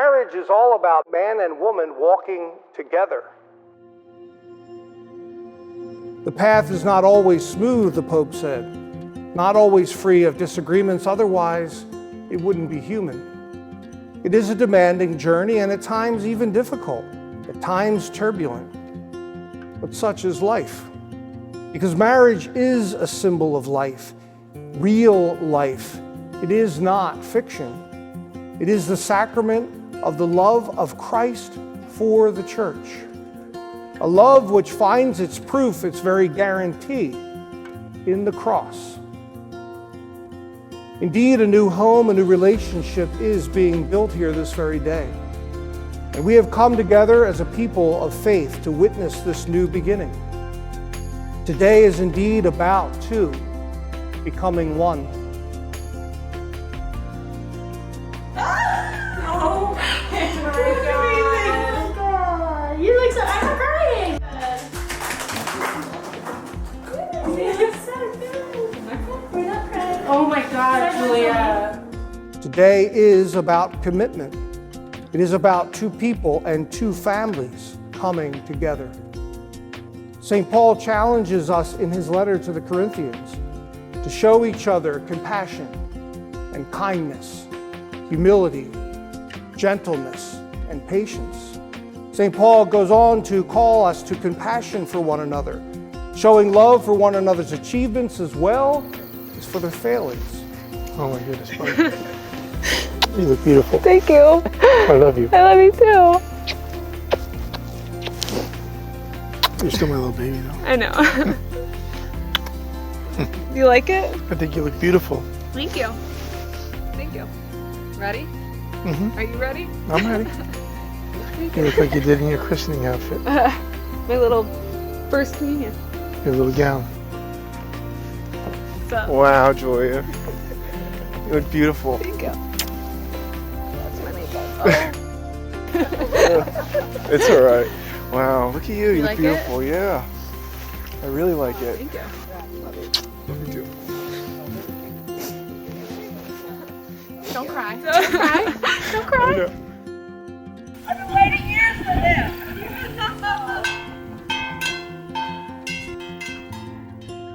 Marriage is all about man and woman walking together. The path is not always smooth, the Pope said, not always free of disagreements, otherwise it wouldn't be human. It is a demanding journey and at times even difficult, at times turbulent. But such is life. Because marriage is a symbol of life, real life. It is not fiction. It is the sacrament of the love of Christ for the church. A love which finds its proof, its very guarantee, in the cross. Indeed, a new home, a new relationship is being built here this very day. And we have come together as a people of faith to witness this new beginning. Today is indeed about two becoming one. Oh my God. You look so, I'm crying. You look so good. We're not crying. Oh my God, Julia. Today is about commitment. It is about two people and two families coming together. St. Paul challenges us in his letter to the Corinthians to show each other compassion and kindness, humility, gentleness, and patience. St. Paul goes on to call us to compassion for one another, showing love for one another's achievements as well as for their failings. Oh my goodness, buddy. You look beautiful. Thank you. I love you. I love you too. You're still my little baby though. I know. You like it? I think you look beautiful. Thank you. Thank you. Ready? Mm-hmm. Are you ready? I'm ready. You look like you did in your christening outfit. My little first communion. Your little gown. What's up? Wow, Julia. You look beautiful. Thank you. That's my makeup. Oh. It's all right. Wow, look at you. You look like beautiful. It? Yeah. I really like it. Thank you. Love you. Love you too. Don't cry. Don't cry. Don't cry. I've been waiting years for this.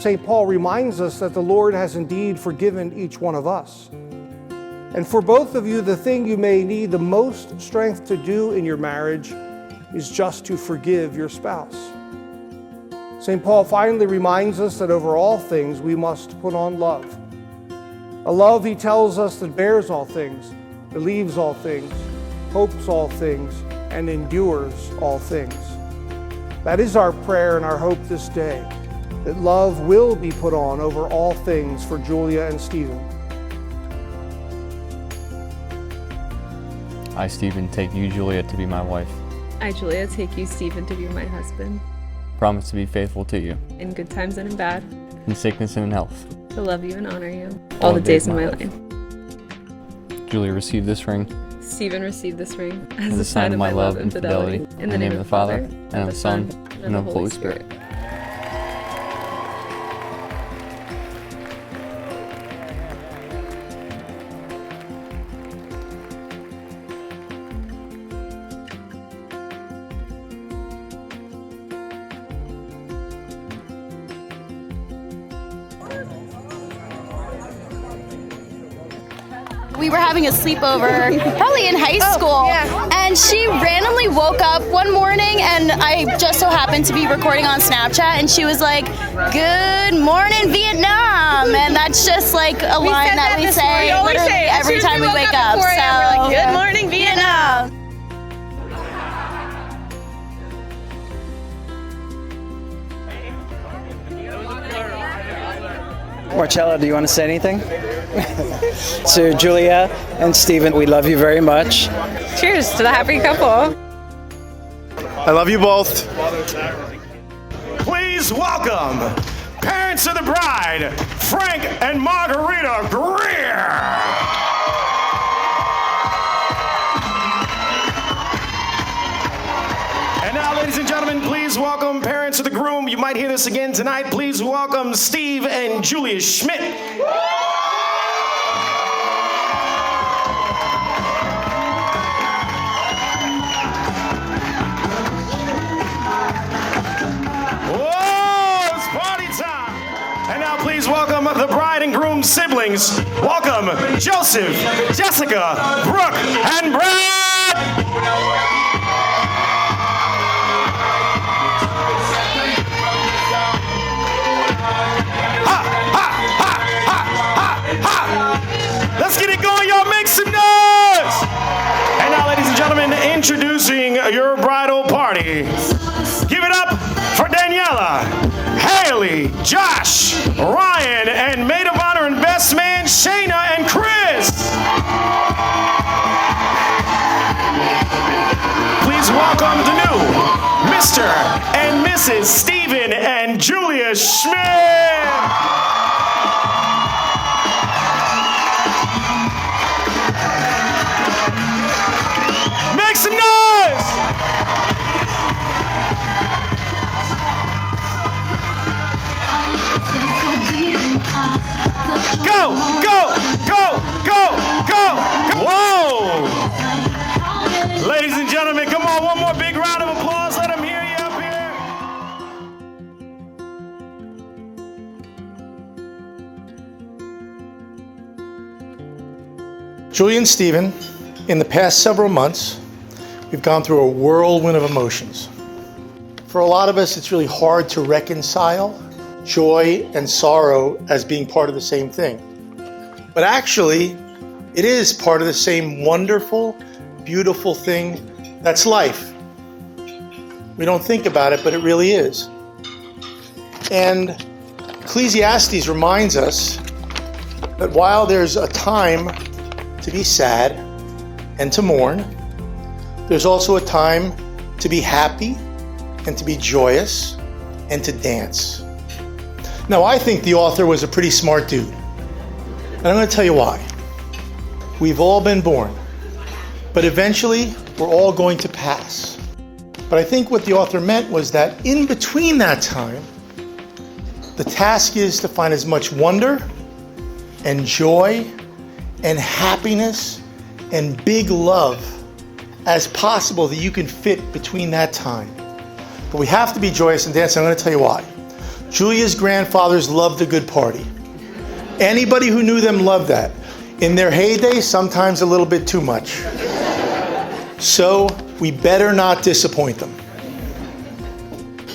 St. Paul reminds us that the Lord has indeed forgiven each one of us. And for both of you, the thing you may need the most strength to do in your marriage is just to forgive your spouse. St. Paul finally reminds us that over all things we must put on love. A love, he tells us, that bears all things, believes all things, hopes all things, and endures all things. That is our prayer and our hope this day, that love will be put on over all things for Julia and Stephen. I, Stephen, take you, Julia, to be my wife. I, Julia, take you, Stephen, to be my husband. Promise to be faithful to you. In good times and in bad. In sickness and in health. To love you and honor you. All the days of my life. Julia, receive this ring. Stephen, receive this ring as a sign of my love and fidelity. In the name of the Father, and of the Son, and of the Holy Spirit. We were having a sleepover, probably in high school, and she randomly woke up one morning, and I just so happened to be recording on Snapchat, and she was like, "Good morning, Vietnam," and that's just like a line that we say literally every time we wake up. So, we're like, "Good morning, Vietnam." Marcella, do you want to say anything? To Julia and Stephen, we love you very much. Cheers to the happy couple. I love you both. Please welcome parents of the bride, Frank and Margarita Greer. And now, ladies and gentlemen, please welcome parents of the groom. You might hear this again tonight. Please welcome Steve and Julia Schmidt. siblings. Welcome, Joseph, Jessica, Brooke, and Brad. Ha, ha, ha, ha, ha, ha. Let's get it going, y'all. Make some noise. And now, ladies and gentlemen, introducing your bridal party. Give it up for Daniela, Haley, Josh, Ryan, and maid of honor and best man, Shayna and Chris. Please welcome the new Mr. and Mrs. Stephen and Julia Schmidt. Make some noise! Go, go, go, go, go, go. Whoa! Ladies and gentlemen, come on, one more big round of applause. Let them hear you up here. Julia and Stephen, in the past several months, we've gone through a whirlwind of emotions. For a lot of us, it's really hard to reconcile joy and sorrow as being part of the same thing. But actually, it is part of the same wonderful, beautiful thing that's life. We don't think about it, but it really is. And Ecclesiastes reminds us that while there's a time to be sad and to mourn, there's also a time to be happy and to be joyous and to dance. Now, I think the author was a pretty smart dude. And I'm going to tell you why. We've all been born, but eventually we're all going to pass. But I think what the author meant was that in between that time, the task is to find as much wonder and joy and happiness and big love as possible that you can fit between that time. But we have to be joyous and dance, and I'm going to tell you why. Julia's grandfathers loved a good party. Anybody who knew them loved that. In their heyday, sometimes a little bit too much. So we better not disappoint them.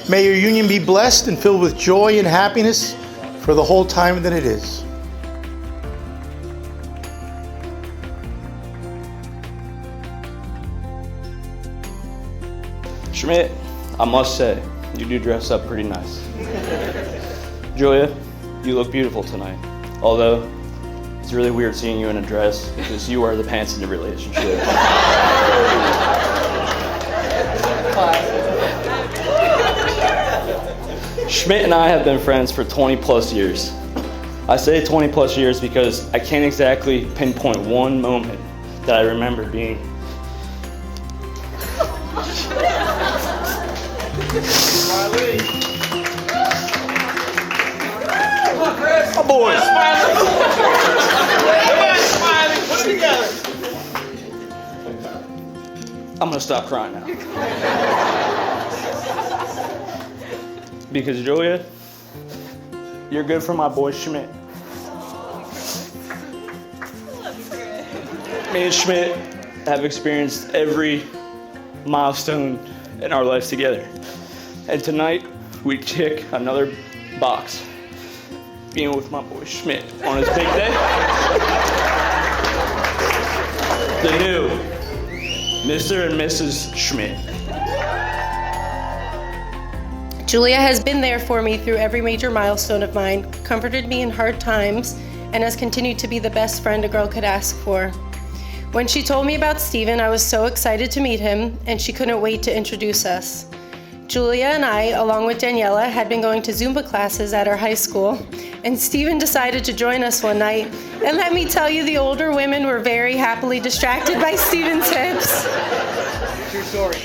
May your union be blessed and filled with joy and happiness for the whole time that it is. Schmidt, I must say, you do dress up pretty nice. Julia, you look beautiful tonight. Although, it's really weird seeing you in a dress because you wear the pants in the relationship. Schmidt and I have been friends for 20 plus years. I say 20 plus years because I can't exactly pinpoint one moment that I remember being Oh boy. I'm gonna stop crying now. Because Julia, you're good for my boy Schmidt. Me and Schmidt have experienced every milestone in our lives together. And tonight, we tick another box. Being with my boy Schmidt on his big day. The new Mr. and Mrs. Schmidt. Julia has been there for me through every major milestone of mine, comforted me in hard times, and has continued to be the best friend a girl could ask for. When she told me about Stephen, I was so excited to meet him, and she couldn't wait to introduce us. Julia and I, along with Daniela, had been going to Zumba classes at our high school, and Stephen decided to join us one night. And let me tell you, the older women were very happily distracted by Stephen's hips. True story.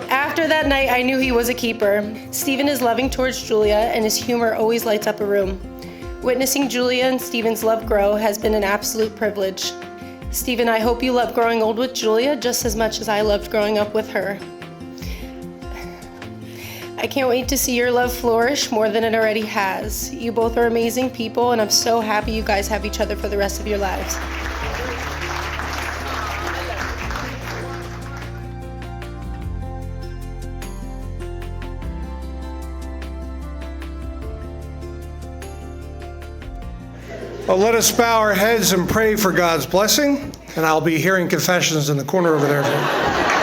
After that night, I knew he was a keeper. Stephen is loving towards Julia, and his humor always lights up a room. Witnessing Julia and Stephen's love grow has been an absolute privilege. Stephen, I hope you love growing old with Julia just as much as I loved growing up with her. I can't wait to see your love flourish more than it already has. You both are amazing people, and I'm so happy you guys have each other for the rest of your lives. Well, let us bow our heads and pray for God's blessing, and I'll be hearing confessions in the corner over there.